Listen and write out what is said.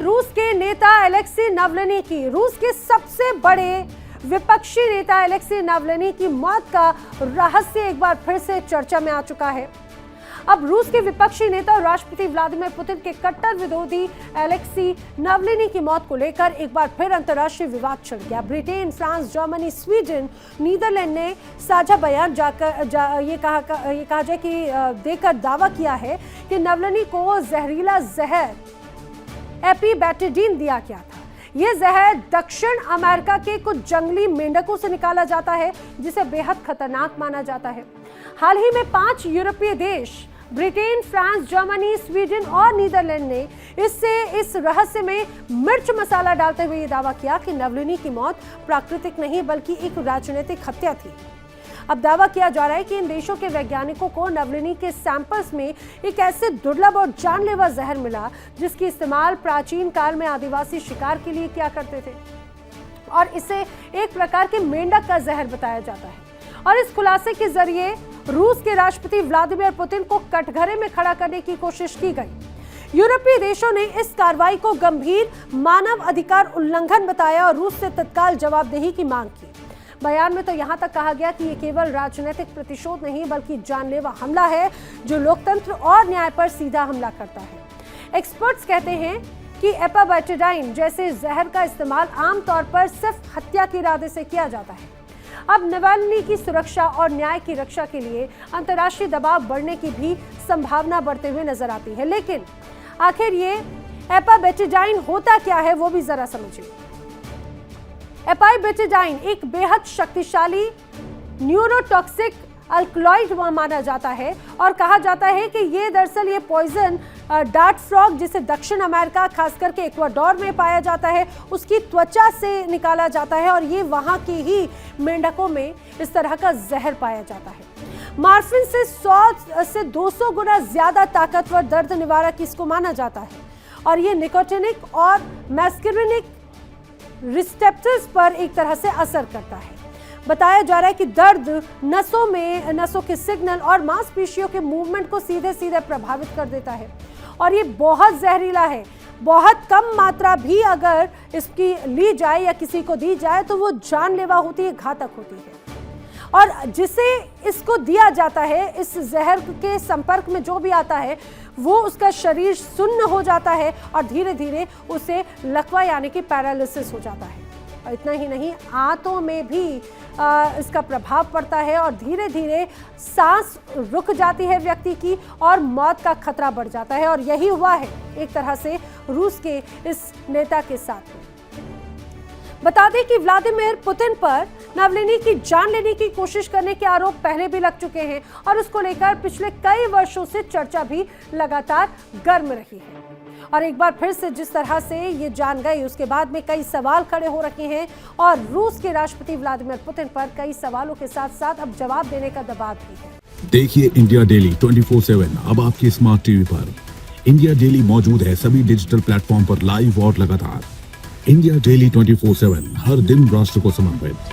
रूस के नेता अलेक्सी नावल्नी की, रूस के सबसे बड़े विपक्षी नेता अलेक्सी नावल्नी की मौत का रहस्य एक बार फिर से चर्चा में आ चुका है। अब रूस के विपक्षी नेता और राष्ट्रपति व्लादिमीर पुतिन के कट्टर विरोधी अलेक्सी नावल्नी की मौत को लेकर एक बार फिर अंतर्राष्ट्रीय विवाद छिड़ गया। Britain, France, Germany, Sweden, Netherland ने साझा बयान ये कहा जाए कि देकर दावा किया है कि नावल्नी को जहरीला जहर एपिबेटाडीन दिया गया था। यह जहर दक्षिण अमेरिका के कुछ जंगली मेंढकों से निकाला जाता है, जिसे बेहद खतरनाक माना जाता है। हाल ही में 5 यूरोपीय देश ब्रिटेन, फ्रांस, जर्मनी, स्वीडन और नीदरलैंड ने इस रहस्य में मिर्च मसाला डालते हुए ये दावा किया कि नावल्नी की मौत प्राकृतिक नहीं बल्कि एक राजनीतिक हत्या थी। अब दावा किया जा रहा है कि इन देशों के वैज्ञानिकों को नावल्नी के सैंपल्स में एक ऐसे दुर्लभ और जानलेवा जहर मिला जिसकी इस्तेमाल प्राचीन काल में आदिवासी शिकार के लिए किया करते थे और इसे एक प्रकार के मेंढक का जहर बताया जाता है। और इस खुलासे के जरिए रूस के राष्ट्रपति व्लादिमीर पुतिन को कटघरे में खड़ा करने की कोशिश की गई। यूरोपीय देशों ने इस कार्रवाई को गंभीर मानव अधिकार उल्लंघन बताया और रूस से तत्काल जवाबदेही की मांग की। बयान में तो यहां तक कहा गया कि ये केवल राजनीतिक प्रतिशोध नहीं बल्कि जानलेवा हमला है जो लोकतंत्र और न्याय पर सीधा हमला करता है। एक्सपर्ट्स कहते हैं कि एपिबेटाडीन जैसे जहर का इस्तेमाल आमतौर पर सिर्फ हत्या के इरादे से किया जाता है। अब नावल्नी की सुरक्षा और न्याय की रक्षा के लिए अंतर्राष्ट्रीय दबाव बढ़ने की भी संभावना बढ़ते हुए नजर आती है। लेकिन आखिर ये एपिबेटाडीन होता क्या है वो भी जरा समझिए। एपिबेटाडीन एक बेहद शक्तिशाली न्यूरोटॉक्सिक अल्कलॉइड माना जाता है और कहा जाता है कि ये दरअसल ये पॉइजन डार्ट फ्रॉग जिसे दक्षिण अमेरिका खास करके इक्वाडोर में पाया जाता है उसकी त्वचा से निकाला जाता है और ये वहां के ही मेंढकों में इस तरह का जहर पाया जाता है। मॉर्फिन से 100 से 200 गुना ज्यादा ताकतवर दर्द निवारक इसको माना जाता है और ये निकोटिनिक और मैस्करिनिक रिसेप्टर्स पर एक तरह से असर करता है। बताया जा रहा है कि दर्द नसों के सिग्नल और मांसपेशियों के मूवमेंट को सीधे सीधे प्रभावित कर देता है और ये बहुत जहरीला है। बहुत कम मात्रा भी अगर इसकी ली जाए या किसी को दी जाए तो वो जानलेवा होती है, घातक होती है। और जिसे इसको दिया जाता है इस जहर के संपर्क में जो भी आता है वो उसका शरीर सुन्न हो जाता है और धीरे धीरे उसे लकवा यानी कि पैरालिसिस हो जाता है। और इतना ही नहीं, आंतों में भी इसका प्रभाव पड़ता है और धीरे धीरे सांस रुक जाती है व्यक्ति की और मौत का खतरा बढ़ जाता है। और यही हुआ है एक तरह से रूस के इस नेता के साथ में। बता दें कि व्लादिमीर पुतिन पर नावल्नी की जान लेने की कोशिश करने के आरोप पहले भी लग चुके हैं और उसको लेकर पिछले कई वर्षों से चर्चा भी लगातार गर्म रही है। और एक बार फिर से जिस तरह से ये जान गई उसके बाद में कई सवाल खड़े हो रखे हैं और रूस के राष्ट्रपति व्लादिमीर पुतिन पर कई सवालों के साथ साथ अब जवाब देने का दबाव भी है। देखिए इंडिया डेली 24/7 अब आपके स्मार्ट टीवी पर। इंडिया डेली मौजूद है सभी डिजिटल प्लेटफॉर्म पर लाइव और लगातार। इंडिया डेली 24/7 हर दिन राष्ट्र को समर्पित।